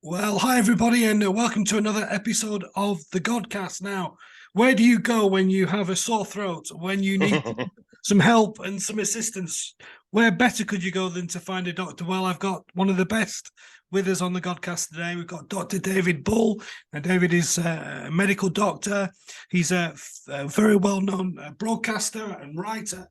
Well, hi everybody, and welcome to another episode of the Godcast. Now, where do you go when you have a sore throat, when you need some help and some assistance? Where better could you go than to find a doctor? Well, I've got one of the best with us on the Godcast today. We've got Dr. David Bull. Now, David is a medical doctor. He's a very well-known broadcaster and writer,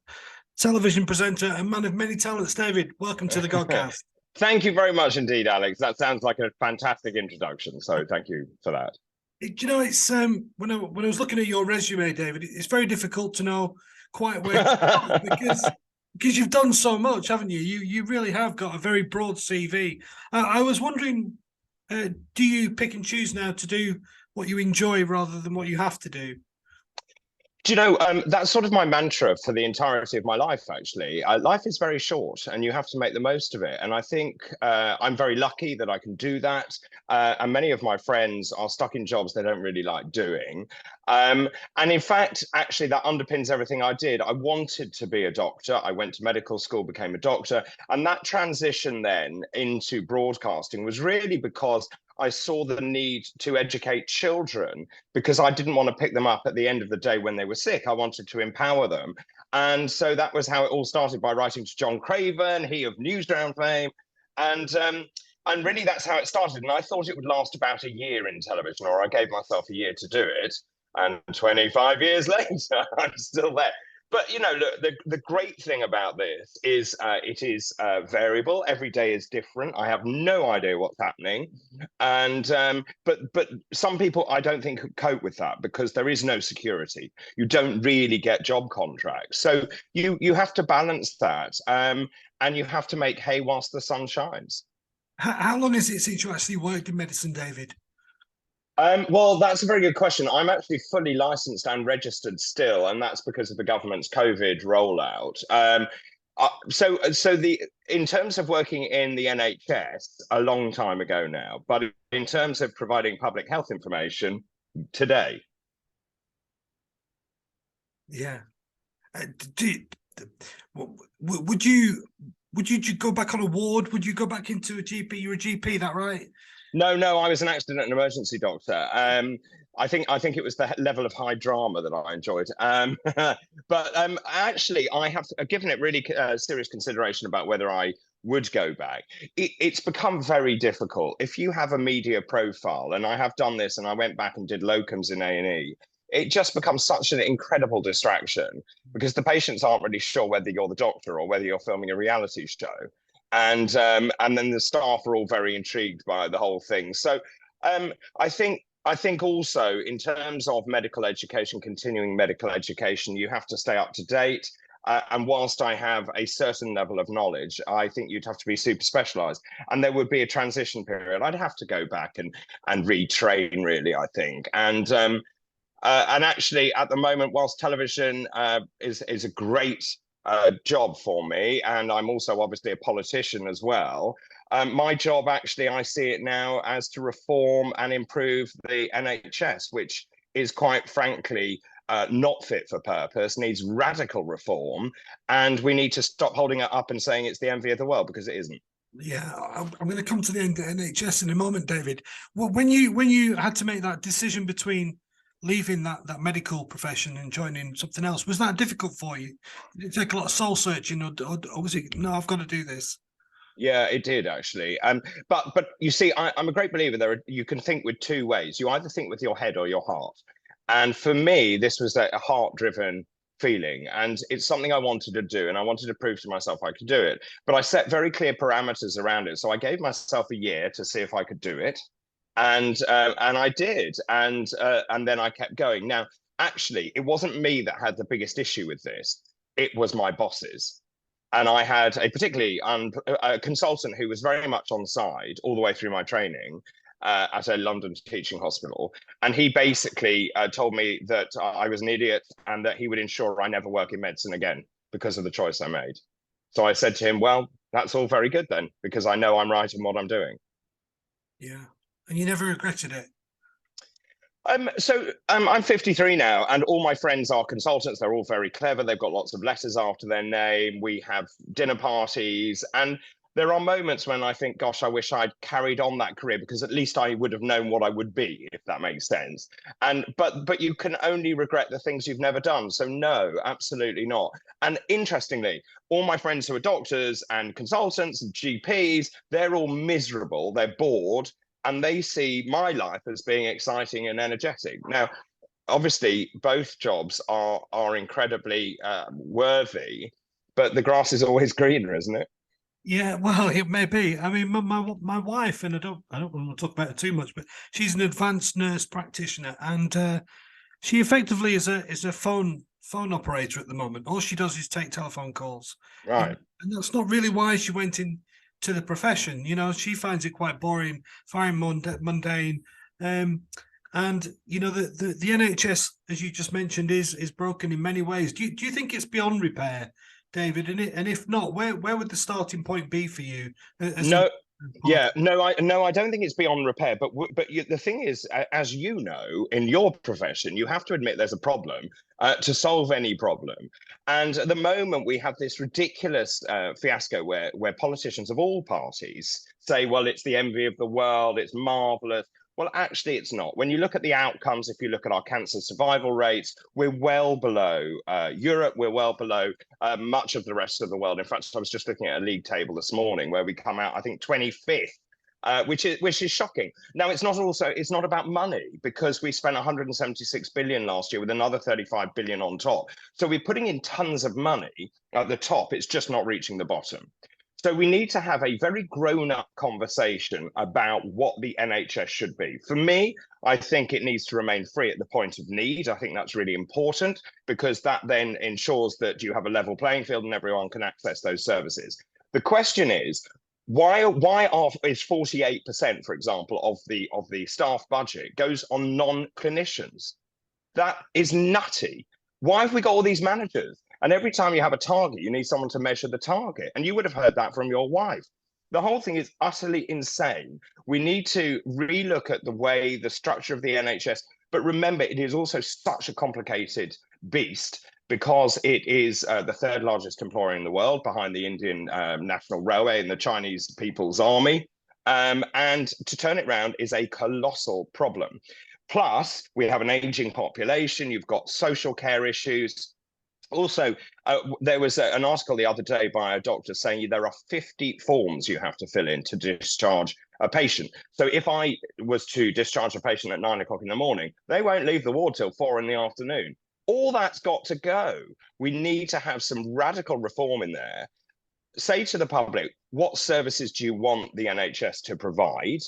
television presenter, and man of many talents. David, welcome to the Godcast. Thank you very much indeed, Alex. That sounds like a fantastic introduction. So thank you for that. It's when I was looking at your resume, David, it's very difficult to know quite where to start because you've done so much, haven't you? You really have got a very broad CV. I was wondering, do you pick and choose now to do what you enjoy rather than what you have to do? Do you know, that's sort of my mantra for the entirety of my life, actually. Life is very short and you have to make the most of it. And I think I'm very lucky that I can do that. And many of my friends are stuck in jobs they don't really like doing. And in fact, actually, that underpins everything I did. I wanted to be a doctor. I went to medical school, became a doctor. And that transition then into broadcasting was really because I saw the need to educate children because I didn't want to pick them up at the end of the day when they were sick. I wanted to empower them. And so that was how it all started, by writing to John Craven, he of Newsround fame. And really that's how it started. And I thought it would last about a year in television, or I gave myself a year to do it. And 25 years later, I'm still there. But look, the great thing about this is it is variable. Every day is different. I have no idea what's happening, and but some people I don't think could cope with that because there is no security. You don't really get job contracts, so you have to balance that, and you have to make hay whilst the sun shines. How long is it since you actually worked in medicine, David? Well, that's a very good question. I'm actually fully licensed and registered still, and that's because of the government's COVID rollout. So in terms of working in the NHS, a long time ago now, but in terms of providing public health information, today. Yeah. Do, would you go back on a ward? Would you go back into a GP? You're a GP, that right? No, I was an accident and emergency doctor. I think it was the level of high drama that I enjoyed. But actually, I have given it really serious consideration about whether I would go back. It's become very difficult. If you have a media profile, and I have done this, and I went back and did locums in A&E, it just becomes such an incredible distraction because the patients aren't really sure whether you're the doctor or whether you're filming a reality show, and then the staff are all very intrigued by the whole thing. So um, I think I think also in terms of medical education, continuing medical education, you have to stay up to date. And whilst I have a certain level of knowledge, I think you'd have to be super specialized, and there would be a transition period. I'd have to go back and retrain, really, I think. And actually, at the moment, whilst television is a great job for me, and I'm also obviously a politician as well. My job, actually, I see it now as to reform and improve the NHS, which is quite frankly not fit for purpose, needs radical reform, and we need to stop holding it up and saying it's the envy of the world, because it isn't. Yeah, I'm going to come to the NHS in a moment, David. Well, when you had to make that decision between leaving that medical profession and joining something else, was that difficult for you? Did it take a lot of soul searching, or was it no? I've got to do this. Yeah, it did actually. But you see, I'm a great believer you can think with two ways. You either think with your head or your heart. And for me, this was a heart-driven feeling, and it's something I wanted to do, and I wanted to prove to myself I could do it. But I set very clear parameters around it. So I gave myself a year to see if I could do it, and I did, and then I kept going. Now, actually, it wasn't me that had the biggest issue with this. It was my bosses. And I had a particularly a consultant who was very much on side all the way through my training at a London teaching hospital. And he basically told me that I was an idiot and that he would ensure I never work in medicine again because of the choice I made. So I said to him, well, that's all very good then, because I know I'm right in what I'm doing. Yeah, and you never regretted it. I'm 53 now, and all my friends are consultants. They're all very clever. They've got lots of letters after their name. We have dinner parties, and there are moments when I think, gosh, I wish I'd carried on that career, because at least I would have known what I would be, if that makes sense. And but you can only regret the things you've never done. So no, absolutely not. And interestingly, all my friends who are doctors and consultants and GPs, they're all miserable, they're bored, and they see my life as being exciting and energetic. Now, obviously, both jobs are incredibly worthy, but the grass is always greener, isn't it? Yeah, well, it may be. I mean, my wife, and I don't want to talk about it too much, but she's an advanced nurse practitioner, and she effectively is a phone operator at the moment. All she does is take telephone calls, Right. and that's not really why she went into the profession. You know, she finds it quite boring, very mundane. And you know, the NHS, as you just mentioned, is broken in many ways. Do you think it's beyond repair, David? And if not, where would the starting point be for you? No, yeah, no, I don't think it's beyond repair. But the thing is, as you know, in your profession, you have to admit there's a problem to solve any problem. And at the moment, we have this ridiculous fiasco where politicians of all parties say, well, it's the envy of the world, it's marvelous. Well, actually, it's not. When you look at the outcomes, if you look at our cancer survival rates, we're well below Europe, we're well below much of the rest of the world. In fact, I was just looking at a league table this morning where we come out, I think, 25th. Which is shocking. Now, it's not about money, because we spent 176 billion last year with another 35 billion on top. So we're putting in tons of money at the top. It's just not reaching the bottom. So we need to have a very grown-up conversation about what the NHS should be. For me, I think it needs to remain free at the point of need. I think that's really important, because that then ensures that you have a level playing field and everyone can access those services. The question is, why is 48%, for example, of the staff budget goes on non-clinicians? That is nutty. Why have we got all these managers? And every time you have a target, you need someone to measure the target. And you would have heard that from your wife. The whole thing is utterly insane. We need to relook at the way, the structure of the NHS. But remember, it is also such a complicated beast, because it is the third largest employer in the world, behind the Indian National Railway and the Chinese People's Army. And to turn it around is a colossal problem. Plus, we have an aging population. You've got social care issues. Also, there was an article the other day by a doctor saying there are 50 forms you have to fill in to discharge a patient. So if I was to discharge a patient at 9 o'clock in the morning, they won't leave the ward till 4 in the afternoon. All that's got to go. We need to have some radical reform in there. Say to the public, what services do you want the NHS to provide?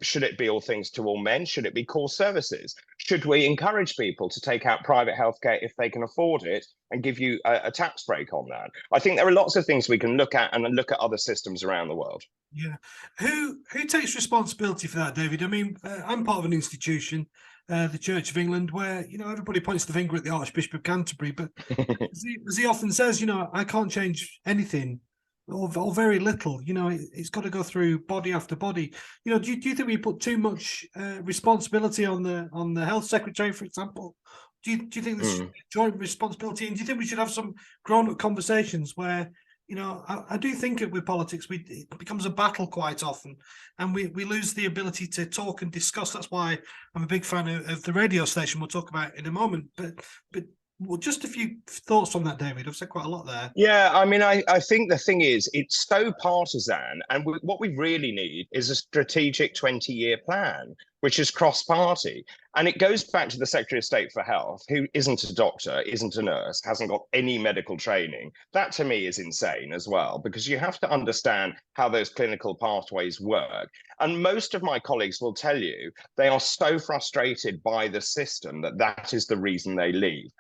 Should it be all things to all men? Should it be core services? Should we encourage people to take out private healthcare if they can afford it, and give you a tax break on that? I think there are lots of things we can look at, and look at other systems around the world. Yeah, who takes responsibility for that, David? I mean, I'm part of an institution, the Church of England, where, you know, everybody points the finger at the Archbishop of Canterbury, but as he often says, you know, I can't change anything, or very little. You know, it's got to go through body after body. You know, do you think we put too much responsibility on the health secretary, for example? Do you think this should be joint responsibility? And do you think we should have some grown-up conversations where, you know, I do think with politics, it becomes a battle quite often, and we lose the ability to talk and discuss. That's why I'm a big fan of the radio station we'll talk about in a moment. But well, just a few thoughts on that, David. I've said quite a lot there. Yeah, I mean, I think the thing is, it's so partisan, and what we really need is a strategic 20-year plan, which is cross-party. And it goes back to the Secretary of State for Health, who isn't a doctor, isn't a nurse, hasn't got any medical training. That, to me, is insane as well, because you have to understand how those clinical pathways work. And most of my colleagues will tell you they are so frustrated by the system that is the reason they leave.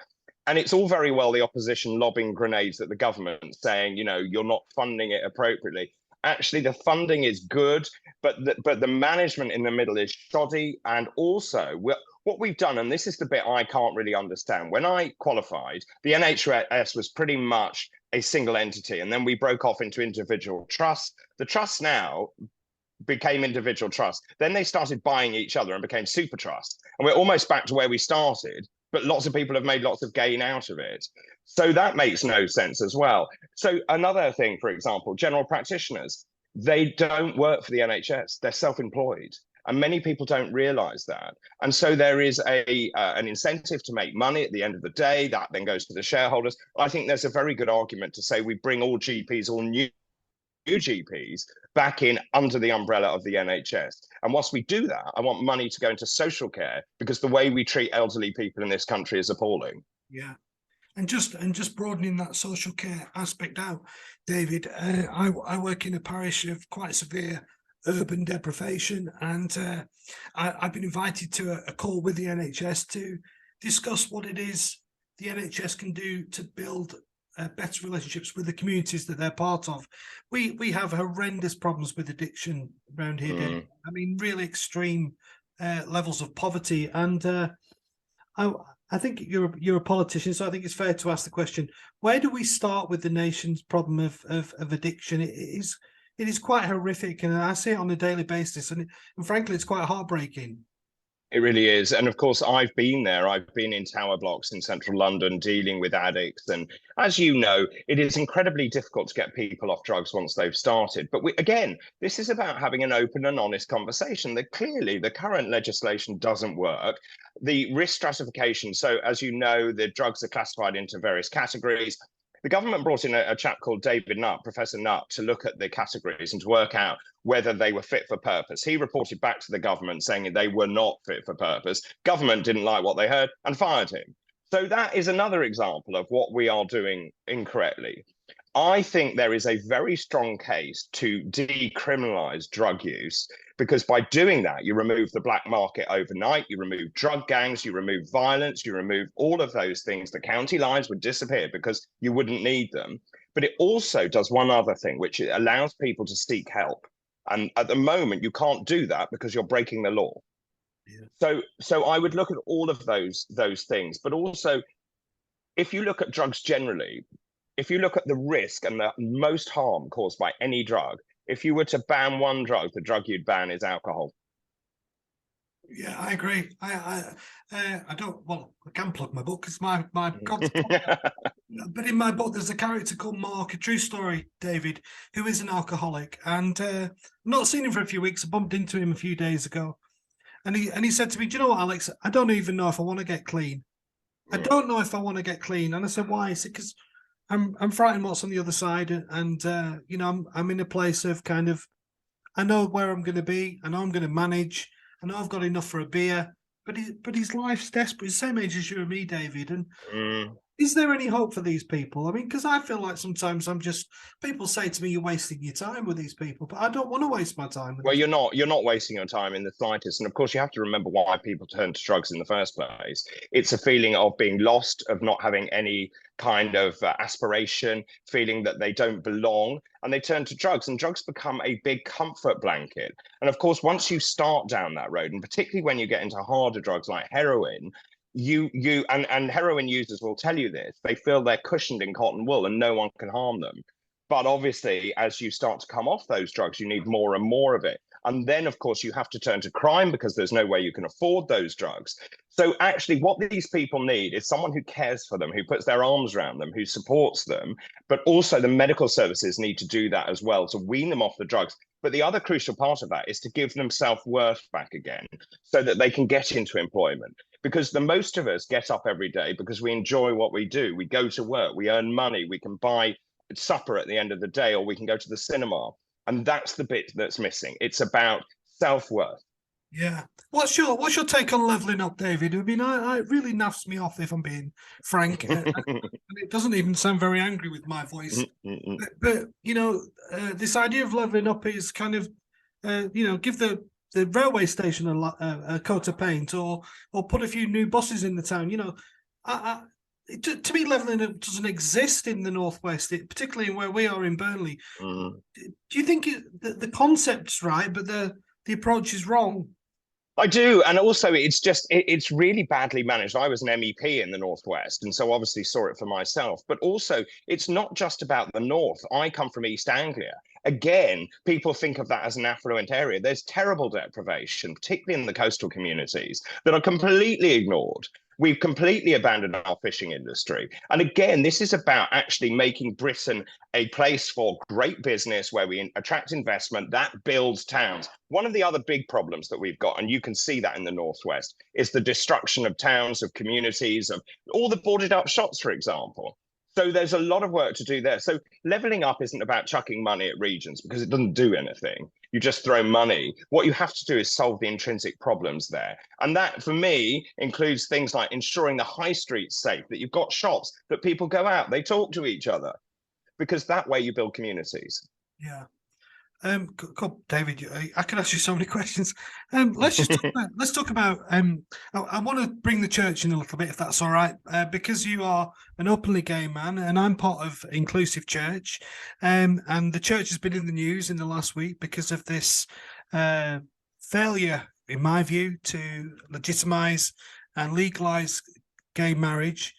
And it's all very well the opposition lobbing grenades at the government, saying, you know, you're not funding it appropriately. Actually, the funding is good, but the management in the middle is shoddy. And also, what we've done, and this is the bit I can't really understand, when I qualified, the NHS was pretty much a single entity, and then we broke off into individual trusts. The trusts now became individual trusts. Then they started buying each other and became super trusts. And we're almost back to where we started. but lots of people have made lots of gain out of it. So that makes no sense as well. So another thing, for example, general practitioners, they don't work for the NHS, they're self-employed. And many people don't realize that. And so there is an incentive to make money at the end of the day. That then goes to the shareholders. I think there's a very good argument to say we bring all GPs, all new GPs, back in under the umbrella of the NHS. And whilst we do that, I want money to go into social care, because the way we treat elderly people in this country is appalling. Yeah. And just broadening that social care aspect out, David, I work in a parish of quite severe urban deprivation, and I've been invited to a call with the NHS to discuss what it is the NHS can do to build better relationships with the communities that they're part of. We have horrendous problems with addiction around here, David. I mean, really extreme levels of poverty, and I think you're a politician, so I think it's fair to ask the question: where do we start with the nation's problem of addiction? It is quite horrific, and I see it on a daily basis, and frankly, it's quite heartbreaking. It really is. And of course, I've been there. I've been in tower blocks in central London dealing with addicts. And as you know, it is incredibly difficult to get people off drugs once they've started. But again, this is about having an open and honest conversation. That clearly the current legislation doesn't work. The risk stratification. So as you know, the drugs are classified into various categories. The government brought in a chap called David Nutt, Professor Nutt, to look at the categories and to work out whether they were fit for purpose. He reported back to the government saying they were not fit for purpose. Government didn't like what they heard and fired him. So that is another example of what we are doing incorrectly. I think there is a very strong case to decriminalize drug use, because by doing that, you remove the black market overnight, you remove drug gangs, you remove violence, you remove all of those things. The county lines would disappear because you wouldn't need them. But it also does one other thing, which it allows people to seek help. And at the moment, you can't do that because you're breaking the law. Yeah. So I would look at all of those things, but also, if you look at drugs generally, if you look at the risk and the most harm caused by any drug, if you were to ban one drug, the drug you'd ban is alcohol. Yeah, I agree. I don't. Well, I can plug my book. It's my God's but in my book, there's a character called Mark, a true story, David, who is an alcoholic, and I've not seen him for a few weeks. I bumped into him a few days ago, and he said to me, "Do you know what, Alex? I don't even know if I want to get clean. I don't know if I want to get clean." And I said, "Why?" He said, "Because I'm frightened what's on the other side, and you know, I'm in a place of kind of, I know where I'm going to be, I know I'm going to manage, I know I've got enough for a beer, but his life's desperate. He's the same age as you and me, David, and is there any hope for these people? I mean, because I feel like sometimes people say to me, you're wasting your time with these people, but I don't want to waste my time with them. Well, you're not wasting your time in the slightest. And of course, you have to remember why people turn to drugs in the first place. It's a feeling of being lost, of not having any kind of aspiration, feeling that they don't belong, and they turn to drugs, and drugs become a big comfort blanket. And of course, once you start down that road, and particularly when you get into harder drugs like heroin, and heroin users will tell you this, they feel they're cushioned in cotton wool and no one can harm them. But obviously, as you start to come off those drugs, you need more and more of it. And then, of course, you have to turn to crime because there's no way you can afford those drugs. So actually, what these people need is someone who cares for them, who puts their arms around them, who supports them. But also the medical services need to do that as well, to wean them off the drugs. But the other crucial part of that is to give them self-worth back again so that they can get into employment. Because the most of us get up every day because we enjoy what we do. We go to work, we earn money, we can buy supper at the end of the day, or we can go to the cinema. And that's the bit that's missing. It's about self-worth. Yeah. What's your take on leveling up, David? I mean, it really naffs me off, if I'm being frank. And it doesn't even sound very angry with my voice. But you know, this idea of leveling up is kind of, you know, give the railway station a coat of paint, or put a few new buses in the town. You know, to me, leveling up doesn't exist in the Northwest, particularly where we are in Burnley. Do you think the concept's right, but the approach is wrong? I do. And also, it's really badly managed. I was an MEP in the Northwest, and so obviously saw it for myself. But also, it's not just about the North. I come from East Anglia. Again, people think of that as an affluent area. There's terrible deprivation, particularly in the coastal communities, that are completely ignored. We've completely abandoned our fishing industry. And again, this is about actually making Britain a place for great business where we attract investment that builds towns. One of the other big problems that we've got, and you can see that in the Northwest, is the destruction of towns, of communities, of all the boarded up shops, for example. So there's a lot of work to do there. So leveling up isn't about chucking money at regions because it doesn't do anything. You just throw money. What you have to do is solve the intrinsic problems there. And that, for me, includes things like ensuring the high street's safe, that you've got shops, that people go out, they talk to each other, because that way you build communities. Yeah. David, I can ask you so many questions. Let's just talk about. I want to bring the church in a little bit, if that's all right, because you are an openly gay man, and I'm part of Inclusive Church, and the church has been in the news in the last week because of this failure, in my view, to legitimize and legalize gay marriage.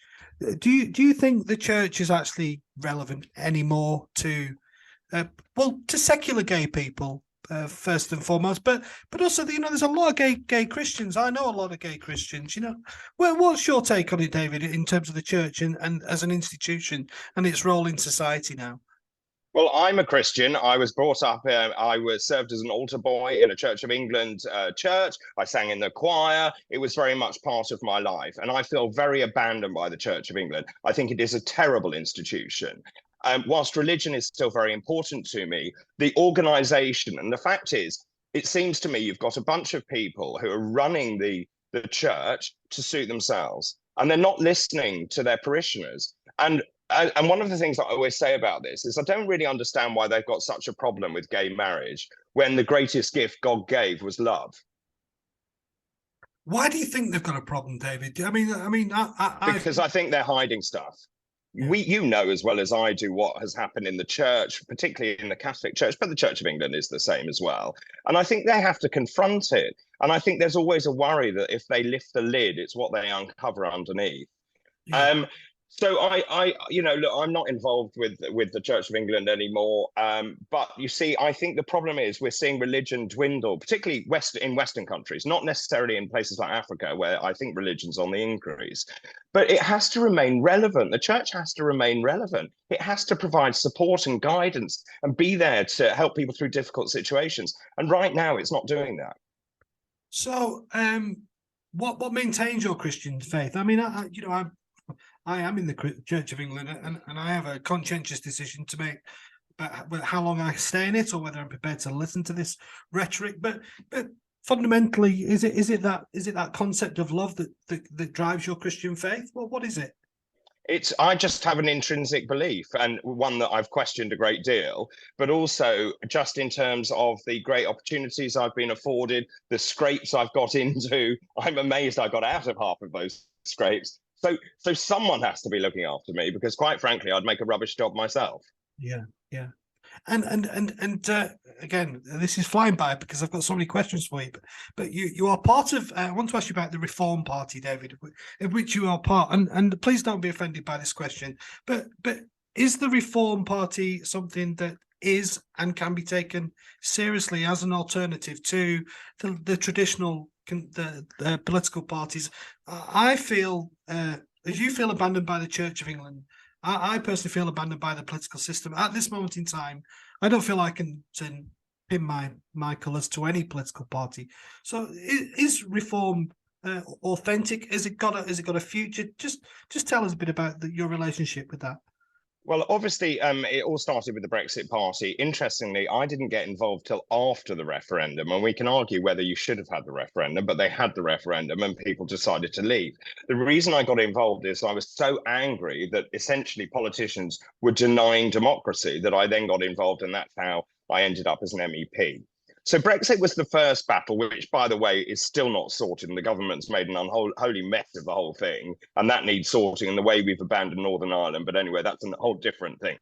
Do you think the church is actually relevant anymore to? To secular gay people, first and foremost, but also, there's a lot of gay Christians. I know a lot of gay Christians. Well, what's your take on it, David, in terms of the church and as an institution and its role in society now? Well, I'm a Christian. I was brought up, I was served as an altar boy in a Church of England church. I sang in the choir. It was very much part of my life. And I feel very abandoned by the Church of England. I think it is a terrible institution. Whilst religion is still very important to me, the organization, and the fact is, it seems to me you've got a bunch of people who are running the church to suit themselves, and they're not listening to their parishioners. And one of the things that I always say about this is I don't really understand why they've got such a problem with gay marriage when the greatest gift God gave was love. Why do you think they've got a problem, David? Because I think they're hiding stuff. You know as well as I do what has happened in the church, particularly in the Catholic Church, but the Church of England is the same as well. And I think they have to confront it. And I think there's always a worry that if they lift the lid, it's what they uncover underneath. Yeah. So look, I'm not involved with the Church of England anymore. But you see, I think the problem is we're seeing religion dwindle, particularly in Western countries, not necessarily in places like Africa, where I think religion's on the increase. But it has to remain relevant. The church has to remain relevant. It has to provide support and guidance and be there to help people through difficult situations. And right now, it's not doing that. So, what maintains your Christian faith? I am in the Church of England, and I have a conscientious decision to make about how long I stay in it, or whether I'm prepared to listen to this rhetoric. But fundamentally, is it that concept of love that drives your Christian faith? Well, what is it? I just have an intrinsic belief, and one that I've questioned a great deal, but also just in terms of the great opportunities I've been afforded, the scrapes I've got into. I'm amazed I got out of half of those scrapes. So someone has to be looking after me, because quite frankly, I'd make a rubbish job myself. Yeah. And again, this is flying by because I've got so many questions for you. But you are part of. I want to ask you about the Reform Party, David, of which you are part. And please don't be offended by this question. But is the Reform Party something that is and can be taken seriously as an alternative to the traditional the political parties? I feel, as you feel, abandoned by the Church of England. I personally feel abandoned by the political system. At this moment in time, I don't feel I can pin my colours to any political party. So is Reform authentic? Has it got a future? Just tell us a bit about your relationship with that. Well, obviously, it all started with the Brexit Party. Interestingly, I didn't get involved till after the referendum, and we can argue whether you should have had the referendum, but they had the referendum and people decided to leave. The reason I got involved is I was so angry that essentially politicians were denying democracy that I then got involved, and that's how I ended up as an MEP. So Brexit was the first battle, which, by the way, is still not sorted, and the government's made an unholy mess of the whole thing, and that needs sorting in the way we've abandoned Northern Ireland. But anyway, that's a whole different thing.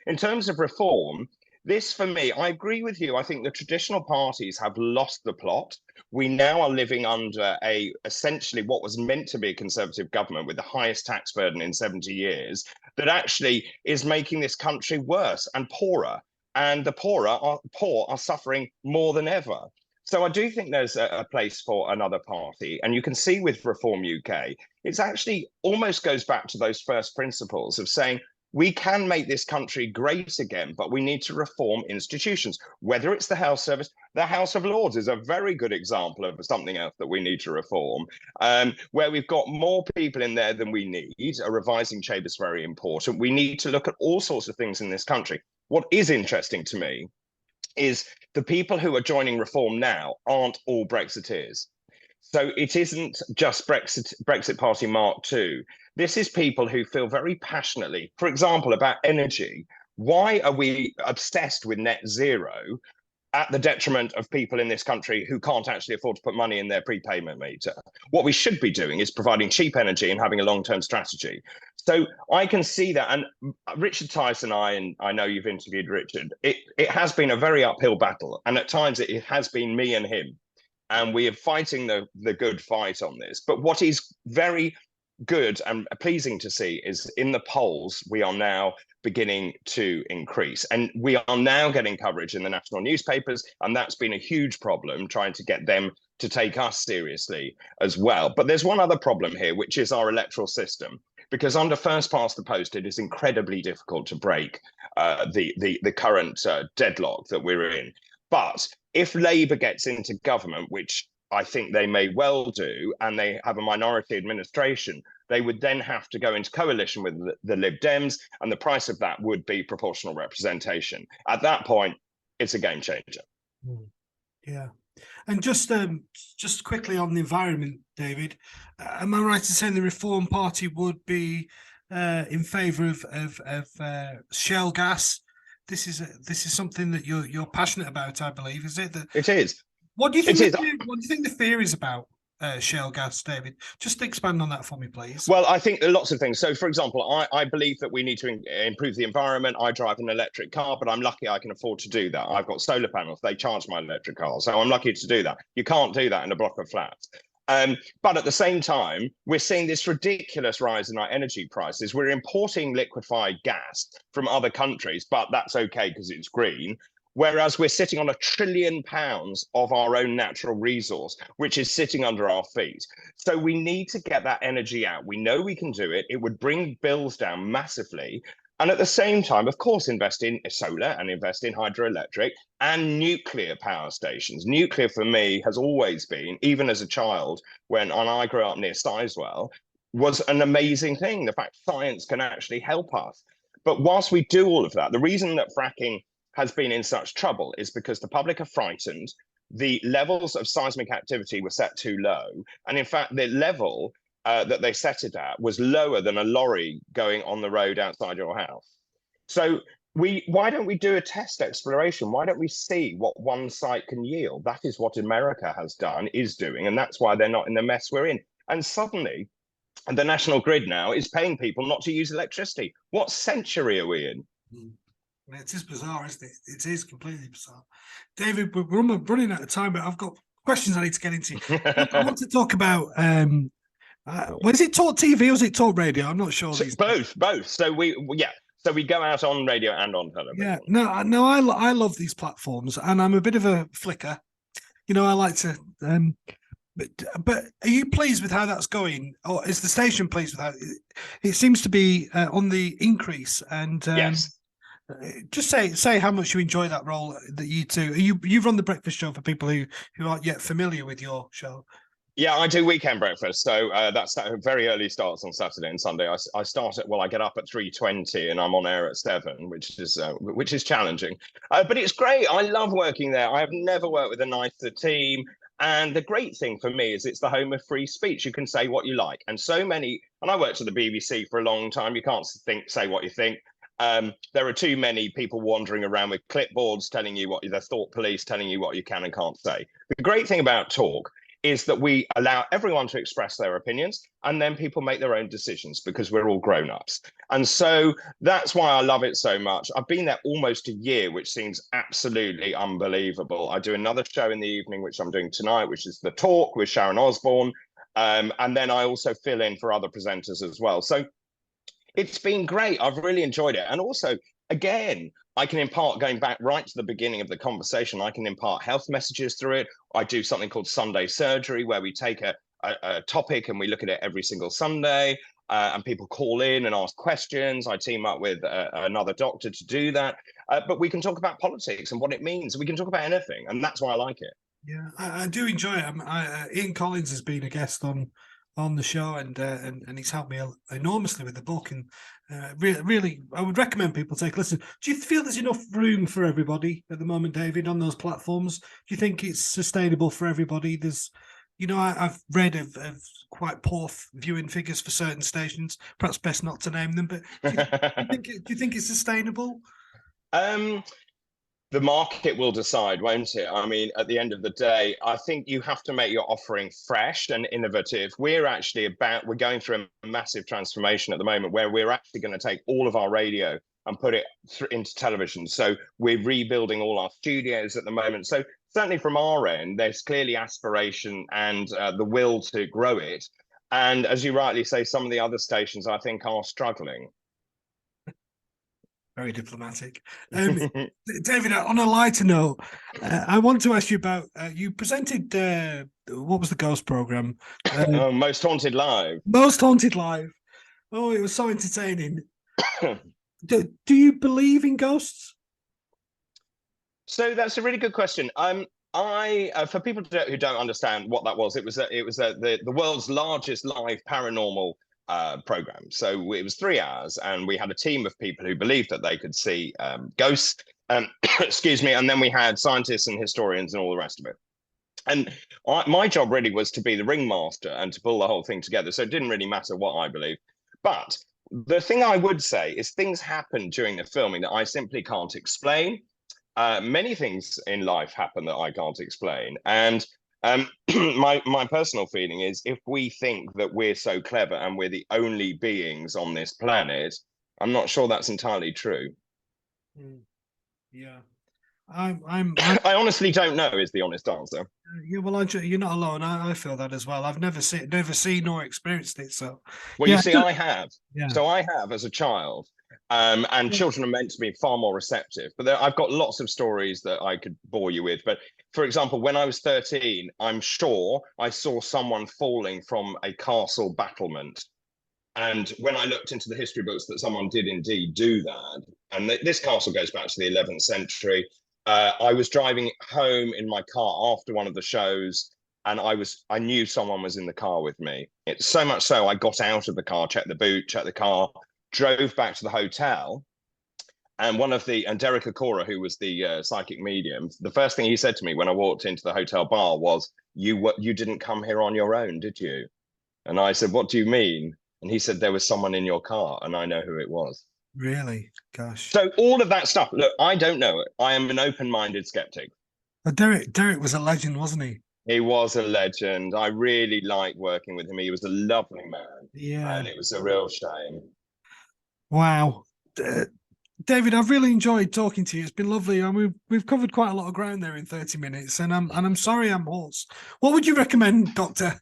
In terms of reform, this, for me, I agree with you. I think the traditional parties have lost the plot. We now are living under essentially what was meant to be a Conservative government with the highest tax burden in 70 years, that actually is making this country worse and poorer. And the poor are suffering more than ever. So I do think there's a place for another party. And you can see with Reform UK, it's actually almost goes back to those first principles of saying, we can make this country great again, but we need to reform institutions, whether it's the health service. The House of Lords is a very good example of something else that we need to reform, where we've got more people in there than we need. A revising chamber is very important. We need to look at all sorts of things in this country. What is interesting to me is the people who are joining Reform now aren't all Brexiteers. So it isn't just Brexit Party Mark II. This is people who feel very passionately, for example, about energy. Why are we obsessed with net zero at the detriment of people in this country who can't actually afford to put money in their prepayment meter? What we should be doing is providing cheap energy and having a long-term strategy. So I can see that. And Richard Tice and I know you've interviewed Richard, it has been a very uphill battle. And at times it has been me and him. And we are fighting the good fight on this. But what is very good and pleasing to see is in the polls, we are now beginning to increase. And we are now getting coverage in the national newspapers. And that's been a huge problem, trying to get them to take us seriously as well. But there's one other problem here, which is our electoral system. Because under first past the post, it is incredibly difficult to break the current deadlock that we're in. But if Labour gets into government, which I think they may well do, and they have a minority administration, they would then have to go into coalition with the Lib Dems, and the price of that would be proportional representation. At that point, it's a game changer. Yeah. And just quickly on the environment, David, am I right in saying the Reform Party would be in favour of shale gas? This is something that you're passionate about, I believe. Is it? It is. What do you think? What do you think the fear is about shale gas, David? Just expand on that for me, please. Well, I think lots of things. So, for example, I believe that we need to improve the environment. I drive an electric car, but I'm lucky I can afford to do that. I've got solar panels. They charge my electric car. So I'm lucky to do that. You can't do that in a block of flats. But at the same time, we're seeing this ridiculous rise in our energy prices. We're importing liquefied gas from other countries, but that's okay because it's green. Whereas we're sitting on £1 trillion of our own natural resource, which is sitting under our feet. So we need to get that energy out. We know we can do it. It would bring bills down massively. And at the same time, of course, invest in solar and invest in hydroelectric and nuclear power stations. Nuclear for me has always been, even as a child, when I grew up near Sizewell, was an amazing thing. The fact science can actually help us. But whilst we do all of that, the reason that fracking has been in such trouble is because the public are frightened. The levels of seismic activity were set too low. And in fact, the level that they set it at was lower than a lorry going on the road outside your house. So why don't we do a test exploration? Why don't we see what one site can yield? That is what America has done, is doing, and that's why they're not in the mess we're in. And suddenly, the national grid now is paying people not to use electricity. What century are we in? It is bizarre, isn't it? It is completely bizarre. David, we're running out of time, but I've got questions I need to get into. I want to talk about, was it Talk TV or was it Talk Radio? I'm not sure. So both. So we go out on radio and on television. Yeah, no, I love these platforms, and I'm a bit of a flicker. You know, I like to. But are you pleased with how that's going, or is the station pleased with how it seems to be on the increase? And yes. Just say how much you enjoy that role that you do. You run the breakfast show for people who aren't yet familiar with your show. Yeah, I do weekend breakfast. So that's very early starts on Saturday and Sunday. I start I get up at 3:20 and I'm on air at 7, which is challenging. But it's great. I love working there. I have never worked with a nicer team. And the great thing for me is it's the home of free speech. You can say what you like. And I worked at the BBC for a long time. You can't say what you think. There are too many people wandering around with clipboards telling you the thought police telling you what you can and can't say. The great thing about Talk is that we allow everyone to express their opinions, and then people make their own decisions because we're all grown-ups. And so that's why I love it so much. I've been there almost a year, which seems absolutely unbelievable. I do another show in the evening, which I'm doing tonight, which is The Talk with Sharon Osbourne. And then I also fill in for other presenters as well. So it's been great. I've really enjoyed it. And also, again, I can impart, going back right to the beginning of the conversation, I can impart health messages through it. I do something called Sunday Surgery, where we take a topic and we look at it every single Sunday. And people call in and ask questions. I team up with another doctor to do that. But we can talk about politics and what it means. We can talk about anything, and that's why I like it. Yeah, I do enjoy it. Ian Collins has been a guest on the show, and he's helped me enormously with the book. And really, I would recommend people take a listen. Do you feel there's enough room for everybody at the moment, David, on those platforms? Do you think it's sustainable for everybody? There's, I've read of quite poor viewing figures for certain stations. Perhaps best not to name them, but do you think it's sustainable? The market will decide, won't it? I mean, at the end of the day, I think you have to make your offering fresh and innovative. We're going through a massive transformation at the moment, where we're actually going to take all of our radio and put it into television. So we're rebuilding all our studios at the moment. So certainly from our end, there's clearly aspiration and the will to grow it. And as you rightly say, some of the other stations, I think, are struggling. Very diplomatic. David, on a lighter note, I want to ask you about, you presented, what was the Ghost program? Most Haunted Live. Most Haunted Live. Oh, it was so entertaining. Do you believe in ghosts? So that's a really good question. For people who don't understand what that was, it was the world's largest live paranormal program. So it was 3 hours, and we had a team of people who believed that they could see ghosts. Excuse me. And then we had scientists and historians and all the rest of it. And my job really was to be the ringmaster and to pull the whole thing together. So it didn't really matter what I believed. But the thing I would say is things happen during the filming that I simply can't explain. Many things in life happen that I can't explain. And my personal feeling is, if we think that we're so clever and we're the only beings on this planet, I'm not sure that's entirely true. Yeah, I honestly don't know is the honest answer. Yeah, well, you're not alone. I feel that as well. I've never seen or experienced it. So, well, yeah. You see, I have. Yeah. So I have as a child. And children are meant to be far more receptive. But I've got lots of stories that I could bore you with. But for example, when I was 13, I'm sure I saw someone falling from a castle battlement. And when I looked into the history books, that someone did indeed do that. And this castle goes back to the 11th century. I was driving home in my car after one of the shows, and I knew someone was in the car with me. It's so much so I got out of the car, checked the boot, checked the car, drove back to the hotel, and Derek Akora, who was the psychic medium, the first thing he said to me when I walked into the hotel bar was, you didn't come here on your own, did you? And I said, what do you mean? And he said, there was someone in your car, and I know who it was. Really? Gosh. So all of that stuff, look, I don't know it. I am an open-minded skeptic. But Derek was a legend, wasn't he? He was a legend. I really liked working with him. He was a lovely man. Yeah. And it was a real shame. Wow. David, I've really enjoyed talking to you. It's been lovely. I mean, we've covered quite a lot of ground there in 30 minutes, and I'm sorry I'm hoarse. What would you recommend, Doctor?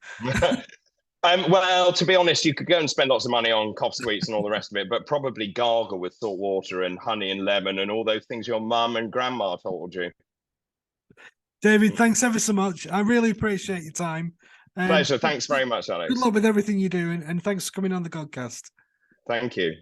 Well, to be honest, you could go and spend lots of money on cough sweets and all the rest of it, but probably gargle with salt water and honey and lemon and all those things your mum and grandma told you. David, thanks ever so much. I really appreciate your time. Pleasure. Thanks very much, Alex. Good luck with everything you do, and thanks for coming on the Godcast. Thank you.